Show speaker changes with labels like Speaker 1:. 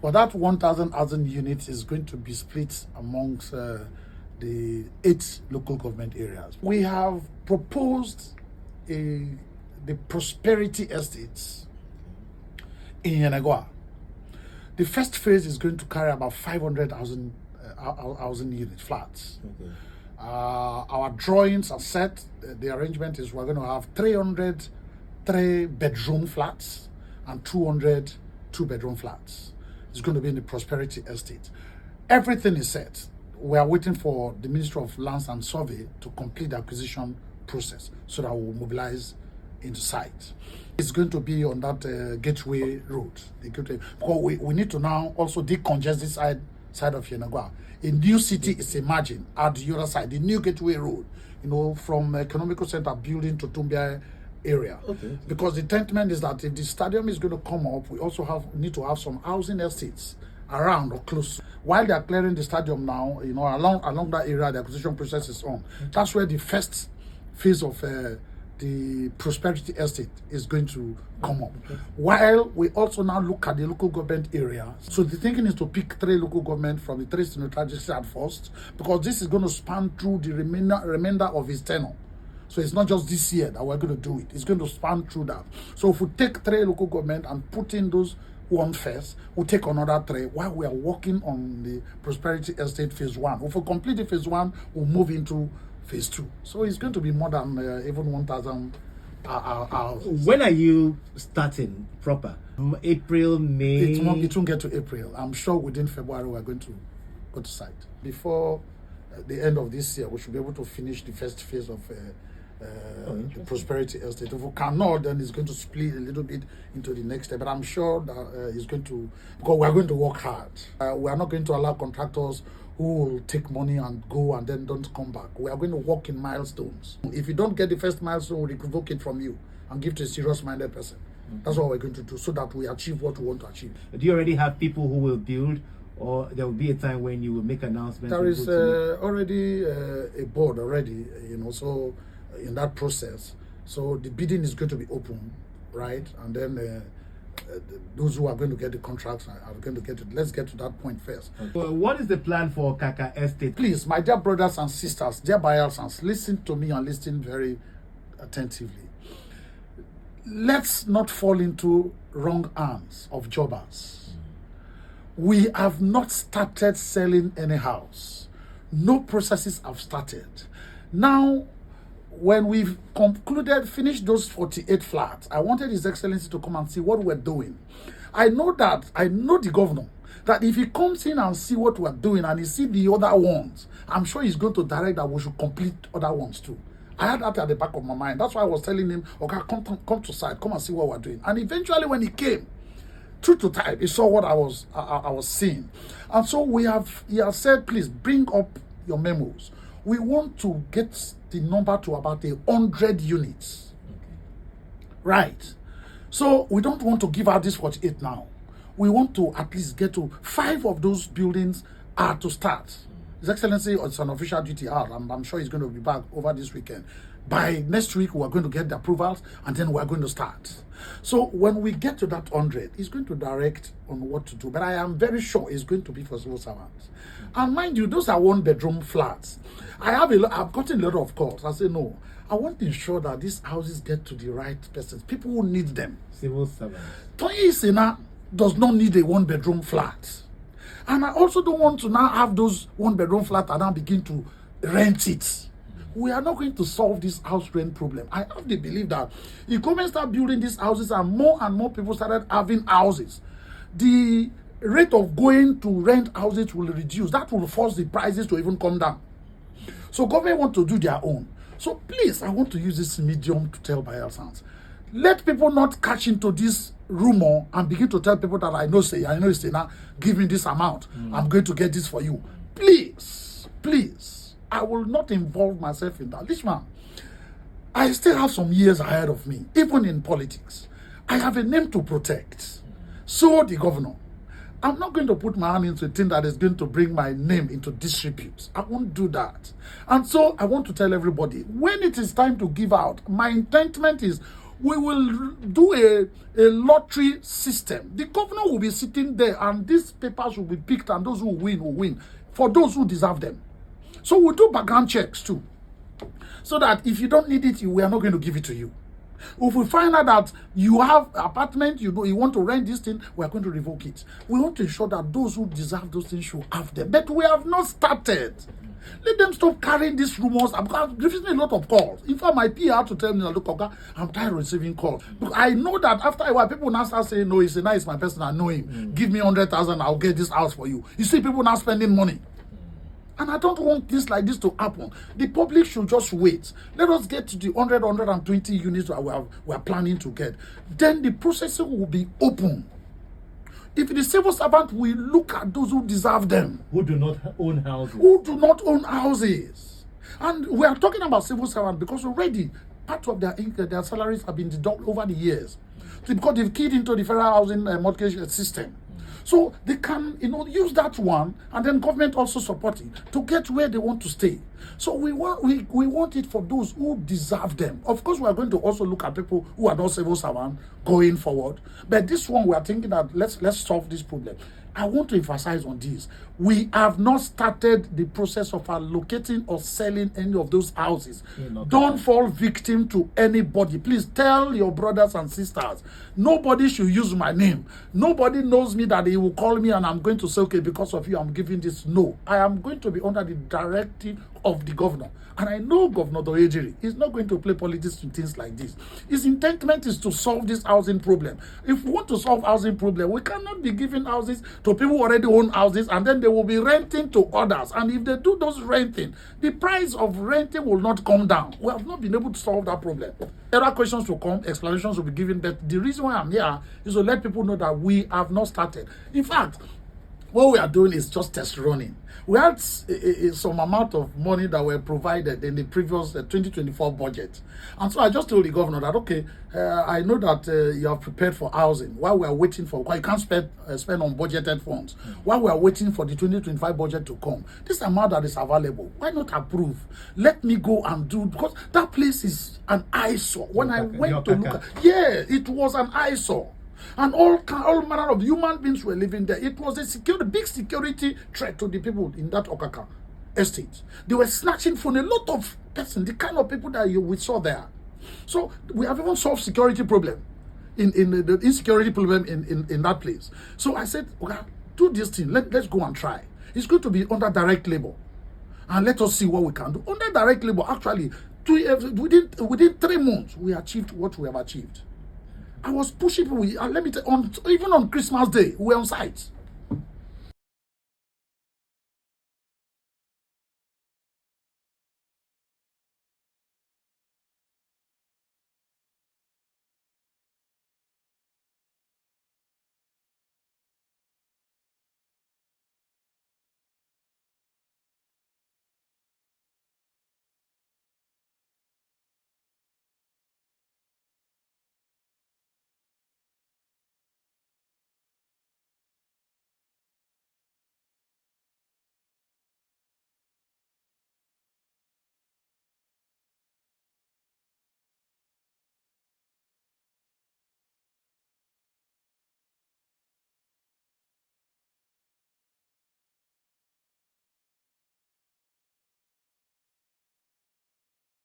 Speaker 1: Well, that 1,000 housing units is going to be split amongst the 8 local government areas. We have proposed the prosperity estates in Yenagoa. The first phase is going to carry about 500,000 housing unit flats.
Speaker 2: Okay.
Speaker 1: Our drawings are set. The arrangement is we're going to have 300 3-bedroom flats and 200 2-bedroom flats. It's going to be in the prosperity estate. Everything is set. We are waiting for the Ministry of Lands and Survey to complete the acquisition process so that we'll mobilize into site. It's going to be on that gateway road. The gateway, because we need to now also decongest this side of Yenagoa. A new city is emerging at the other side, the new gateway road, from economical center building to Tumbia area.
Speaker 2: Okay.
Speaker 1: Because the intent is that if the stadium is going to come up, we also need to have some housing estates around or close. While they are clearing the stadium now, along that area, the acquisition process is on. That's where the first phase of the prosperity estate is going to come up. Okay. While we also now look at the local government area. So the thinking is to pick 3 local government from the 3 senatorial at first, because this is going to span through the remainder of his tenure. So it's not just this year that we're going to do it. It's going to span through that. So if we take 3 local government and put in those one first, we'll take another 3 while we are working on the prosperity estate phase 1. If we complete the phase 1, we'll move into phase 2. So it's going to be more than even 1,000 hours.
Speaker 2: When are you starting proper? April, May?
Speaker 1: It won't get to April. I'm sure within February we're going to go to site. Before the end of this year, we should be able to finish the first phase of the prosperity estate. If we cannot, then it's going to split a little bit into the next step. But I'm sure that it's going to, because we're going to work hard. We are not going to allow contractors who will take money and go and then don't come back. We are going to work in milestones. If you don't get the first milestone, we'll revoke it from you and give to a serious-minded person. Mm-hmm. That's what we're going to do so that we achieve what we want to achieve.
Speaker 2: Do you already have people who will build, or there will be a time when you will make announcements?
Speaker 1: There is already a board already, so in that process. So the bidding is going to be open, right? And then those who are going to get the contracts are going to get it. Let's get to that point first.
Speaker 2: Well, what is the plan for Kaka Estate?
Speaker 1: Please, my dear brothers and sisters, dear Bayelsans, listen to me and listen very attentively. Let's not fall into wrong hands of jobbers. We have not started selling any house. No processes have started. Now, when we've finished those 48 flats, I wanted His Excellency to come and see what we're doing. I know the governor, that if he comes in and see what we're doing and he see the other ones, I'm sure he's going to direct that we should complete other ones too. I had that at the back of my mind. That's why I was telling him, okay, come to site, come and see what we're doing. And eventually when he came, true to type, he saw what I was seeing. And so he has said, please bring up your memos. We want to get the number to about 100 units. Okay. Right. So we don't want to give out this 48 now. We want to at least get to 5 of those buildings are to start. His Excellency, it's an official duty out. I'm sure he's going to be back over this weekend. By next week, we're going to get the approvals and then we're going to start. So when we get to that 100, he's going to direct on what to do. But I am very sure it's going to be for civil servants. And mind you, those are 1-bedroom flats. I've gotten a lot of calls. I say, no, I want to ensure that these houses get to the right persons, people who need them.
Speaker 2: Civil servants.
Speaker 1: Tony Sena does not need a 1-bedroom flat. And I also don't want to now have those 1-bedroom flats and now begin to rent it. We are not going to solve this house rent problem. I have the belief that if government start building these houses and more people started having houses, the rate of going to rent houses will reduce. That will force the prices to even come down. So government want to do their own. So please, I want to use this medium to tell Bayelsans. Let people not catch into this rumor and begin to tell people that I know now, give me this amount. I'm going to get this for you. Please, I will not involve myself in that. This man, I still have some years ahead of me, even in politics. I have a name to protect. So the governor. I'm not going to put my hand into a thing that is going to bring my name into disrepute. I won't do that. And so I want to tell everybody, when it is time to give out, my intentment is we will do a lottery system. The governor will be sitting there, and these papers will be picked, and those who win will win for those who deserve them. So we'll do background checks too, so that if you don't need it, we are not going to give it to you. If we find out that you have apartment, you want to rent this thing, we are going to revoke it. We want to ensure that those who deserve those things should have them. But we have not started. Let them stop carrying these rumors. I'm giving me a lot of calls. In fact, my PR to tell me, look, okay, I'm tired of receiving calls. Because I know that after a while, people now start saying, no, it's my person, I know him. Give me 100,000, I'll get this house for you. You see people now spending money. And I don't want this like this to happen. The public should just wait. Let us get to the 120 units that we are planning to get. Then the processing will be open. If the civil servant will look at those who deserve them.
Speaker 2: Who do not own houses.
Speaker 1: Who do not own houses. And we are talking about civil servants because already part of their salaries have been deducted over the years. Because they've keyed into the federal housing mortgage system. So they can, use that one, and then government also support it to get where they want to stay. So we want it for those who deserve them. Of course, we are going to also look at people who are not civil servants going forward. But this one, we are thinking that let's solve this problem. I want to emphasize on this. We have not started the process of allocating or selling any of those houses. Don't fall victim to anybody. Please tell your brothers and sisters. Nobody should use my name. Nobody knows me that he will call me and I'm going to say, okay, because of you, I'm giving this. No. I am going to be under the directive of the governor. And I know Governor Doejiri is not going to play politics with things like this. His intentment is to solve this housing problem. If we want to solve housing problem, we cannot be giving houses to people who already own houses and then they will be renting to others. And if they do those renting, the price of renting will not come down. We have not been able to solve that problem. Other questions will come, explanations will be given, but the reason why I'm here is to let people know that we have not started. In fact, what we are doing is just test running. We had some amount of money that were provided in the previous 2024 budget. And so I just told the governor that, okay, I know that you are prepared for housing. While we are waiting for, you can't spend on budgeted funds. While we are waiting for the 2025 budget to come, this amount that is available, why not approve? Let me go and do, because that place is an eyesore. When I went to look at, it was an eyesore. And all manner of human beings were living there. It was a big security threat to the people in that Okaka estate. They were snatching from a lot of persons, the kind of people that we saw there. So we have even solved security problem, in the insecurity problem in that place. So I said, okay, do this thing. Let's go and try. It's going to be under direct labor, and let us see what we can do under direct labor. Actually, within 3 months, we achieved what we have achieved. I was pushing people. Let me tell you, even on Christmas Day, we were on site.